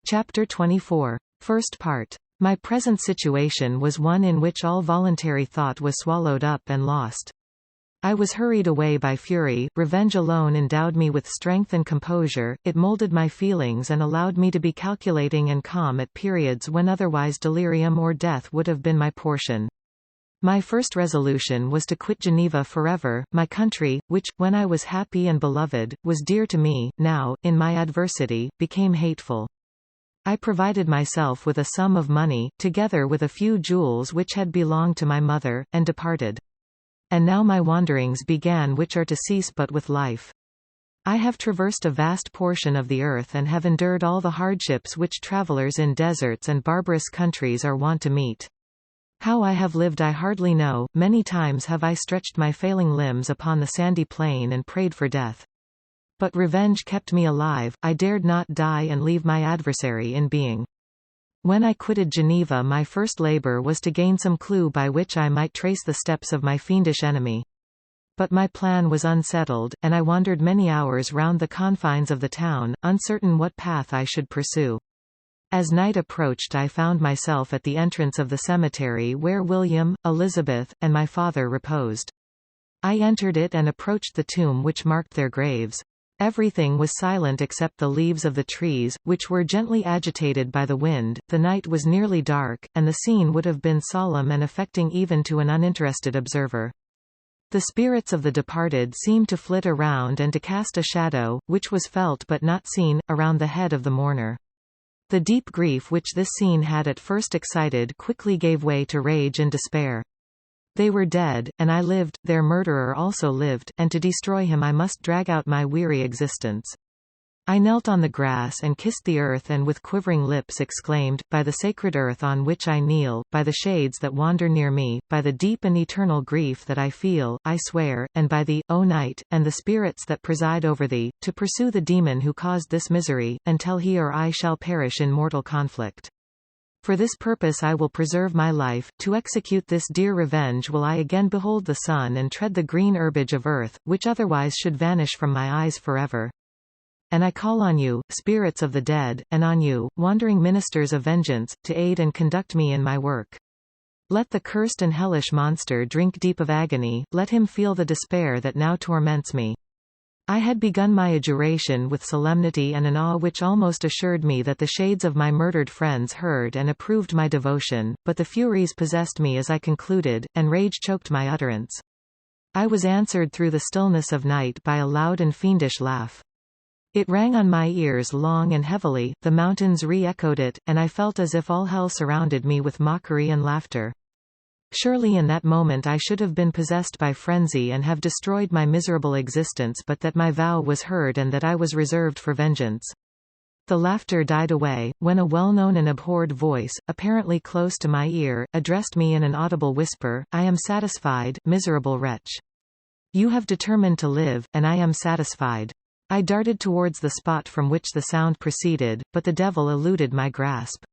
Chapter 24. First part. My present situation was one in which all voluntary thought was swallowed up and lost. I was hurried away by fury. Revenge alone endowed me with strength and composure. It molded my feelings and allowed me to be calculating and calm at periods when otherwise delirium or death would have been my portion. My first resolution was to quit Geneva forever, my country, which, when I was happy and beloved, was dear to me, now, in my adversity, became hateful. I provided myself with a sum of money, together with a few jewels which had belonged to my mother, and departed. And now my wanderings began, which are to cease but with life. I have traversed a vast portion of the earth and have endured all the hardships which travelers in deserts and barbarous countries are wont to meet. How I have lived I hardly know. Many times have I stretched my failing limbs upon the sandy plain and prayed for death. But revenge kept me alive. I dared not die and leave my adversary in being. When I quitted Geneva, my first labor was to gain some clue by which I might trace the steps of my fiendish enemy. But my plan was unsettled, and I wandered many hours round the confines of the town, uncertain what path I should pursue. As night approached, I found myself at the entrance of the cemetery where William, Elizabeth, and my father reposed. I entered it and approached the tomb which marked their graves. Everything was silent except the leaves of the trees, which were gently agitated by the wind. The night was nearly dark, and the scene would have been solemn and affecting even to an uninterested observer. The spirits of the departed seemed to flit around and to cast a shadow, which was felt but not seen, around the head of the mourner. The deep grief which this scene had at first excited quickly gave way to rage and despair. They were dead, and I lived, their murderer also lived, and to destroy him I must drag out my weary existence. I knelt on the grass and kissed the earth and with quivering lips exclaimed, by the sacred earth on which I kneel, by the shades that wander near me, by the deep and eternal grief that I feel, I swear, and by thee, O night, and the spirits that preside over thee, to pursue the demon who caused this misery, until he or I shall perish in mortal conflict. For this purpose I will preserve my life. To execute this dear revenge will I again behold the sun and tread the green herbage of earth, which otherwise should vanish from my eyes forever. And I call on you, spirits of the dead, and on you, wandering ministers of vengeance, to aid and conduct me in my work. Let the cursed and hellish monster drink deep of agony, let him feel the despair that now torments me. I had begun my adjuration with solemnity and an awe which almost assured me that the shades of my murdered friends heard and approved my devotion, but the furies possessed me as I concluded, and rage choked my utterance. I was answered through the stillness of night by a loud and fiendish laugh. It rang on my ears long and heavily, the mountains re-echoed it, and I felt as if all hell surrounded me with mockery and laughter. Surely in that moment I should have been possessed by frenzy and have destroyed my miserable existence, but that my vow was heard and that I was reserved for vengeance. The laughter died away, when a well-known and abhorred voice, apparently close to my ear, addressed me in an audible whisper, I am satisfied, miserable wretch. You have determined to live, and I am satisfied. I darted towards the spot from which the sound proceeded, but the devil eluded my grasp.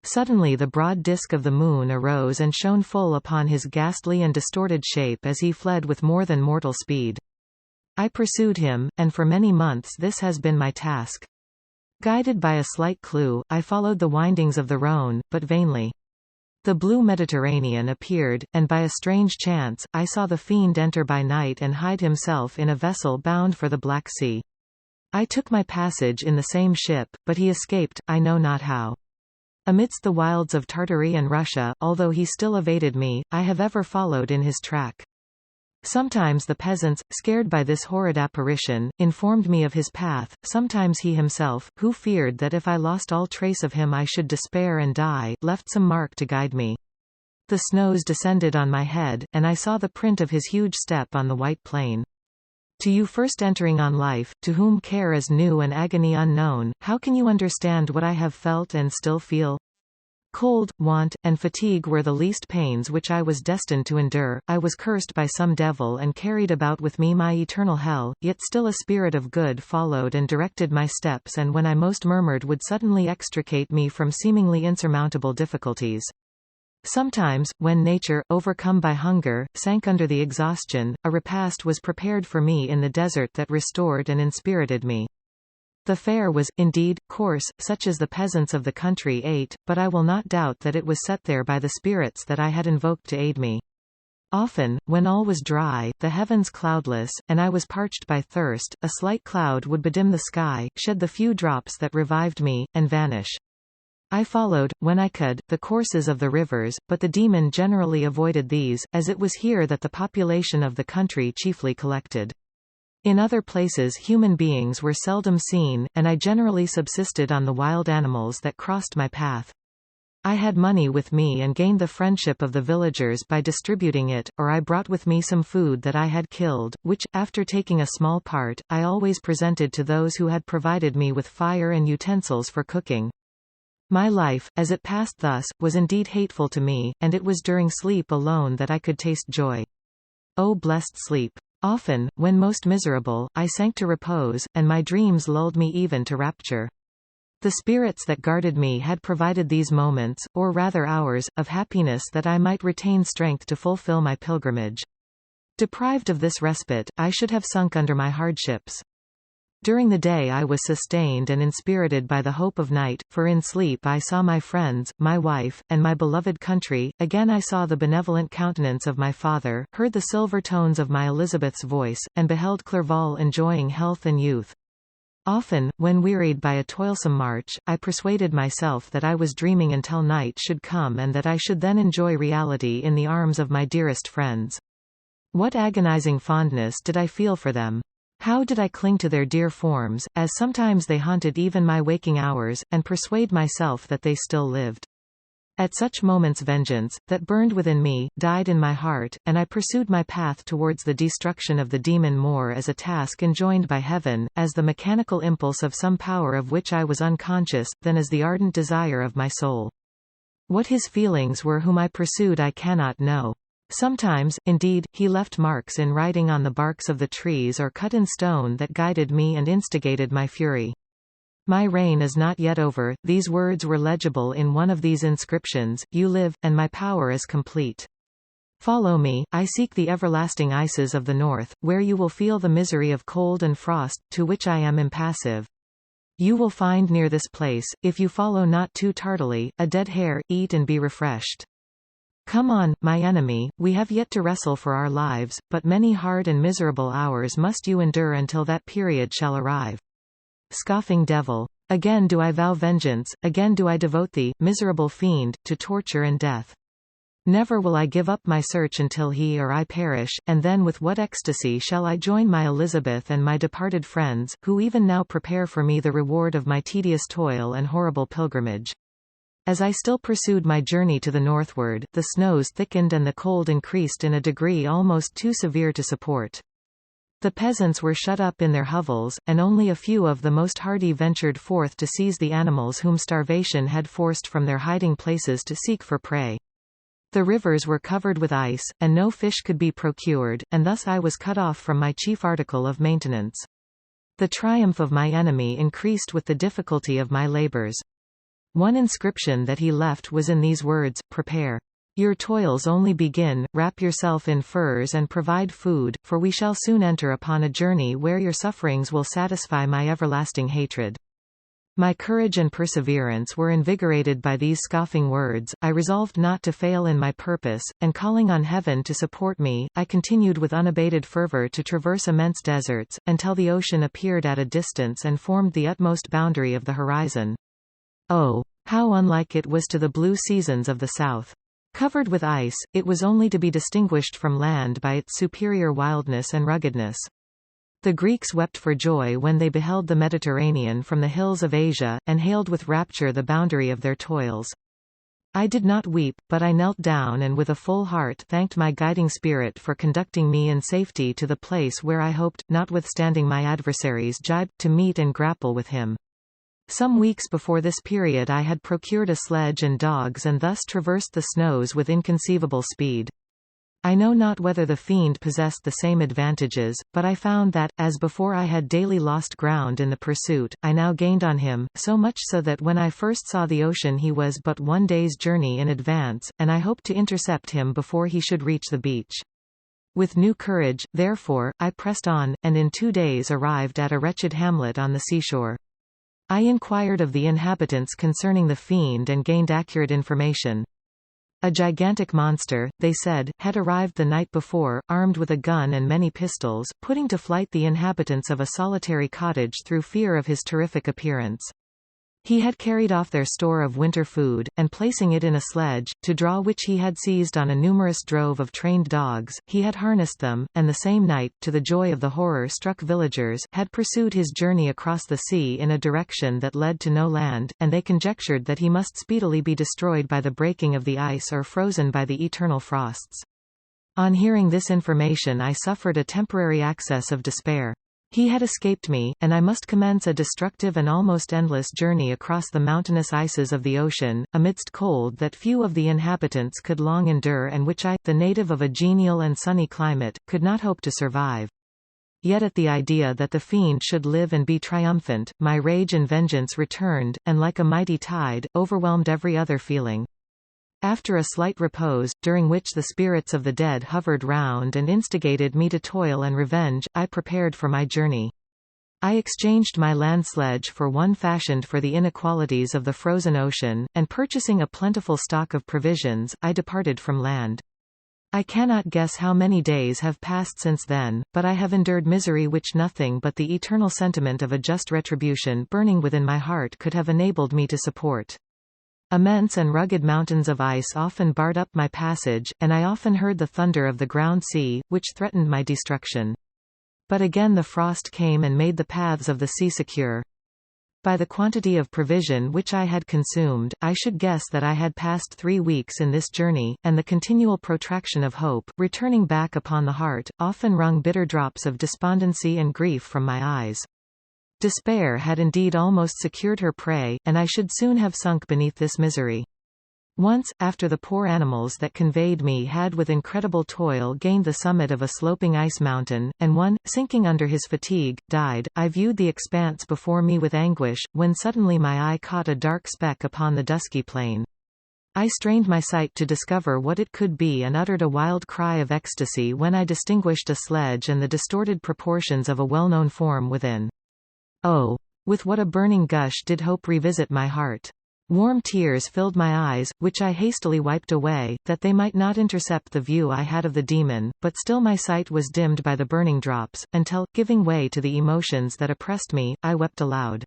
Suddenly the broad disk of the moon arose and shone full upon his ghastly and distorted shape as he fled with more than mortal speed. I pursued him, and for many months this has been my task. Guided by a slight clue, I followed the windings of the Rhône, but vainly. The blue Mediterranean appeared, and by a strange chance, I saw the fiend enter by night and hide himself in a vessel bound for the Black Sea. I took my passage in the same ship, but he escaped, I know not how. Amidst the wilds of Tartary and Russia, although he still evaded me, I have ever followed in his track. Sometimes the peasants, scared by this horrid apparition, informed me of his path, sometimes he himself, who feared that if I lost all trace of him I should despair and die, left some mark to guide me. The snows descended on my head, and I saw the print of his huge step on the white plain. To you first entering on life, to whom care is new and agony unknown, how can you understand what I have felt and still feel? Cold, want, and fatigue were the least pains which I was destined to endure. I was cursed by some devil and carried about with me my eternal hell, yet still a spirit of good followed and directed my steps, and when I most murmured would suddenly extricate me from seemingly insurmountable difficulties. Sometimes, when nature, overcome by hunger, sank under the exhaustion, a repast was prepared for me in the desert that restored and inspirited me. The fare was, indeed, coarse, such as the peasants of the country ate, but I will not doubt that it was set there by the spirits that I had invoked to aid me. Often, when all was dry, the heavens cloudless, and I was parched by thirst, a slight cloud would bedim the sky, shed the few drops that revived me, and vanish. I followed, when I could, the courses of the rivers, but the demon generally avoided these, as it was here that the population of the country chiefly collected. In other places human beings were seldom seen, and I generally subsisted on the wild animals that crossed my path. I had money with me and gained the friendship of the villagers by distributing it, or I brought with me some food that I had killed, which, after taking a small part, I always presented to those who had provided me with fire and utensils for cooking. My life, as it passed thus, was indeed hateful to me, and it was during sleep alone that I could taste joy. O blessed sleep! Often, when most miserable, I sank to repose, and my dreams lulled me even to rapture. The spirits that guarded me had provided these moments, or rather hours, of happiness that I might retain strength to fulfill my pilgrimage. Deprived of this respite, I should have sunk under my hardships. During the day I was sustained and inspirited by the hope of night, for in sleep I saw my friends, my wife, and my beloved country. Again I saw the benevolent countenance of my father, heard the silver tones of my Elizabeth's voice, and beheld Clerval enjoying health and youth. Often, when wearied by a toilsome march, I persuaded myself that I was dreaming until night should come and that I should then enjoy reality in the arms of my dearest friends. What agonizing fondness did I feel for them! How did I cling to their dear forms, as sometimes they haunted even my waking hours, and persuade myself that they still lived. At such moments vengeance, that burned within me, died in my heart, and I pursued my path towards the destruction of the demon more as a task enjoined by heaven, as the mechanical impulse of some power of which I was unconscious, than as the ardent desire of my soul. What his feelings were whom I pursued I cannot know. Sometimes, indeed, he left marks in writing on the barks of the trees or cut in stone that guided me and instigated my fury. My reign is not yet over. These words were legible in one of these inscriptions: you live, and my power is complete. Follow me, I seek the everlasting ices of the north, where you will feel the misery of cold and frost, to which I am impassive. You will find near this place, if you follow not too tardily, a dead hare, eat and be refreshed. Come on, my enemy, we have yet to wrestle for our lives, but many hard and miserable hours must you endure until that period shall arrive. Scoffing devil! Again do I vow vengeance, again do I devote thee, miserable fiend, to torture and death. Never will I give up my search until he or I perish, and then with what ecstasy shall I join my Elizabeth and my departed friends, who even now prepare for me the reward of my tedious toil and horrible pilgrimage. As I still pursued my journey to the northward, the snows thickened and the cold increased in a degree almost too severe to support. The peasants were shut up in their hovels, and only a few of the most hardy ventured forth to seize the animals whom starvation had forced from their hiding places to seek for prey. The rivers were covered with ice, and no fish could be procured, and thus I was cut off from my chief article of maintenance. The triumph of my enemy increased with the difficulty of my labors. One inscription that he left was in these words: prepare. Your toils only begin, wrap yourself in furs and provide food, for we shall soon enter upon a journey where your sufferings will satisfy my everlasting hatred. My courage and perseverance were invigorated by these scoffing words. I resolved not to fail in my purpose, and calling on heaven to support me, I continued with unabated fervor to traverse immense deserts, until the ocean appeared at a distance and formed the utmost boundary of the horizon. Oh, how unlike it was to the blue seasons of the south! Covered with ice, it was only to be distinguished from land by its superior wildness and ruggedness. The Greeks wept for joy when they beheld the Mediterranean from the hills of Asia, and hailed with rapture the boundary of their toils. I did not weep, but I knelt down and with a full heart thanked my guiding spirit for conducting me in safety to the place where I hoped, notwithstanding my adversaries' jibe, to meet and grapple with him. Some weeks before this period I had procured a sledge and dogs and thus traversed the snows with inconceivable speed. I know not whether the fiend possessed the same advantages, but I found that, as before I had daily lost ground in the pursuit, I now gained on him, so much so that when I first saw the ocean he was but one day's journey in advance, and I hoped to intercept him before he should reach the beach. With new courage, therefore, I pressed on, and in 2 days arrived at a wretched hamlet on the seashore. I inquired of the inhabitants concerning the fiend and gained accurate information. A gigantic monster, they said, had arrived the night before, armed with a gun and many pistols, putting to flight the inhabitants of a solitary cottage through fear of his terrific appearance. He had carried off their store of winter food, and placing it in a sledge, to draw which he had seized on a numerous drove of trained dogs, he had harnessed them, and the same night, to the joy of the horror-struck villagers, had pursued his journey across the sea in a direction that led to no land, and they conjectured that he must speedily be destroyed by the breaking of the ice or frozen by the eternal frosts. On hearing this information I suffered a temporary access of despair. He had escaped me, and I must commence a destructive and almost endless journey across the mountainous ices of the ocean, amidst cold that few of the inhabitants could long endure and which I, the native of a genial and sunny climate, could not hope to survive. Yet at the idea that the fiend should live and be triumphant, my rage and vengeance returned, and like a mighty tide, overwhelmed every other feeling. After a slight repose, during which the spirits of the dead hovered round and instigated me to toil and revenge, I prepared for my journey. I exchanged my land sledge for one fashioned for the inequalities of the frozen ocean, and purchasing a plentiful stock of provisions, I departed from land. I cannot guess how many days have passed since then, but I have endured misery which nothing but the eternal sentiment of a just retribution burning within my heart could have enabled me to support. Immense and rugged mountains of ice often barred up my passage, and I often heard the thunder of the ground sea, which threatened my destruction. But again the frost came and made the paths of the sea secure. By the quantity of provision which I had consumed, I should guess that I had passed 3 weeks in this journey, and the continual protraction of hope, returning back upon the heart, often wrung bitter drops of despondency and grief from my eyes. Despair had indeed almost secured her prey, and I should soon have sunk beneath this misery. Once, after the poor animals that conveyed me had with incredible toil gained the summit of a sloping ice mountain, and one, sinking under his fatigue, died, I viewed the expanse before me with anguish, when suddenly my eye caught a dark speck upon the dusky plain. I strained my sight to discover what it could be and uttered a wild cry of ecstasy when I distinguished a sledge and the distorted proportions of a well-known form within. Oh! With what a burning gush did hope revisit my heart. Warm tears filled my eyes, which I hastily wiped away, that they might not intercept the view I had of the demon, but still my sight was dimmed by the burning drops, until, giving way to the emotions that oppressed me, I wept aloud.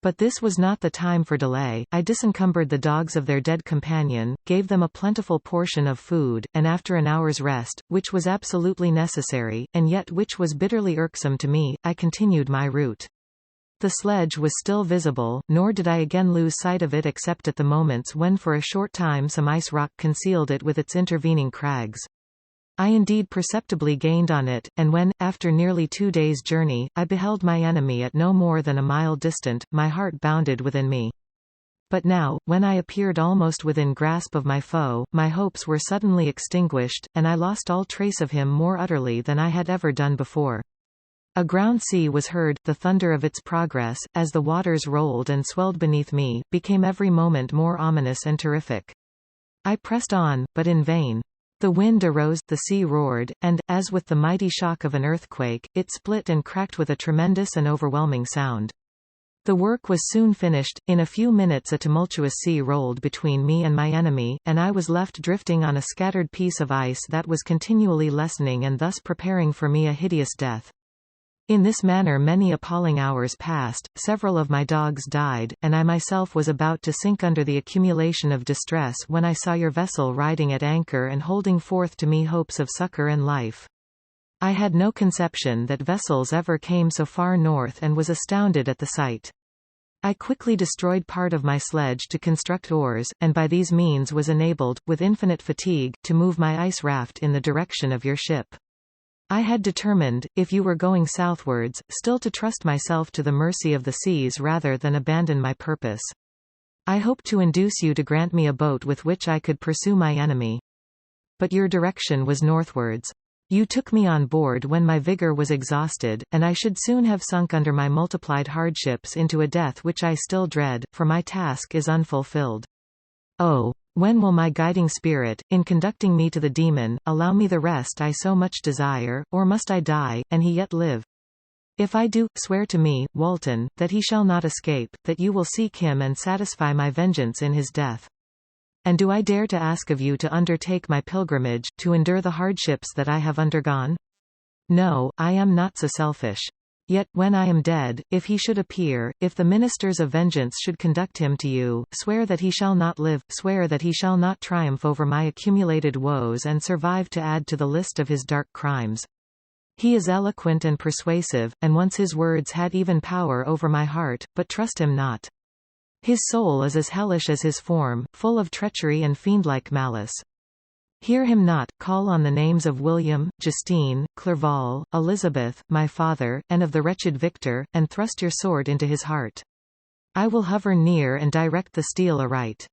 But this was not the time for delay. I disencumbered the dogs of their dead companion, gave them a plentiful portion of food, and after an hour's rest, which was absolutely necessary, and yet which was bitterly irksome to me, I continued my route. The sledge was still visible, nor did I again lose sight of it except at the moments when for a short time some ice rock concealed it with its intervening crags. I indeed perceptibly gained on it, and when, after nearly 2 days' journey, I beheld my enemy at no more than a mile distant, my heart bounded within me. But now, when I appeared almost within grasp of my foe, my hopes were suddenly extinguished, and I lost all trace of him more utterly than I had ever done before. A ground sea was heard, the thunder of its progress, as the waters rolled and swelled beneath me, became every moment more ominous and terrific. I pressed on, but in vain. The wind arose, the sea roared, and, as with the mighty shock of an earthquake, it split and cracked with a tremendous and overwhelming sound. The work was soon finished. In a few minutes a tumultuous sea rolled between me and my enemy, and I was left drifting on a scattered piece of ice that was continually lessening and thus preparing for me a hideous death. In this manner many appalling hours passed, several of my dogs died, and I myself was about to sink under the accumulation of distress when I saw your vessel riding at anchor and holding forth to me hopes of succor and life. I had no conception that vessels ever came so far north and was astounded at the sight. I quickly destroyed part of my sledge to construct oars, and by these means was enabled, with infinite fatigue, to move my ice raft in the direction of your ship. I had determined, if you were going southwards, still to trust myself to the mercy of the seas rather than abandon my purpose. I hoped to induce you to grant me a boat with which I could pursue my enemy. But your direction was northwards. You took me on board when my vigor was exhausted, and I should soon have sunk under my multiplied hardships into a death which I still dread, for my task is unfulfilled. Oh! When will my guiding spirit, in conducting me to the demon, allow me the rest I so much desire, or must I die, and he yet live? If I do, swear to me, Walton, that he shall not escape, that you will seek him and satisfy my vengeance in his death. And do I dare to ask of you to undertake my pilgrimage, to endure the hardships that I have undergone? No, I am not so selfish. Yet, when I am dead, if he should appear, if the ministers of vengeance should conduct him to you, swear that he shall not live, swear that he shall not triumph over my accumulated woes and survive to add to the list of his dark crimes. He is eloquent and persuasive, and once his words had even power over my heart, but trust him not. His soul is as hellish as his form, full of treachery and fiend-like malice. Hear him not, call on the names of William, Justine, Clerval, Elizabeth, my father, and of the wretched Victor, and thrust your sword into his heart. I will hover near and direct the steel aright.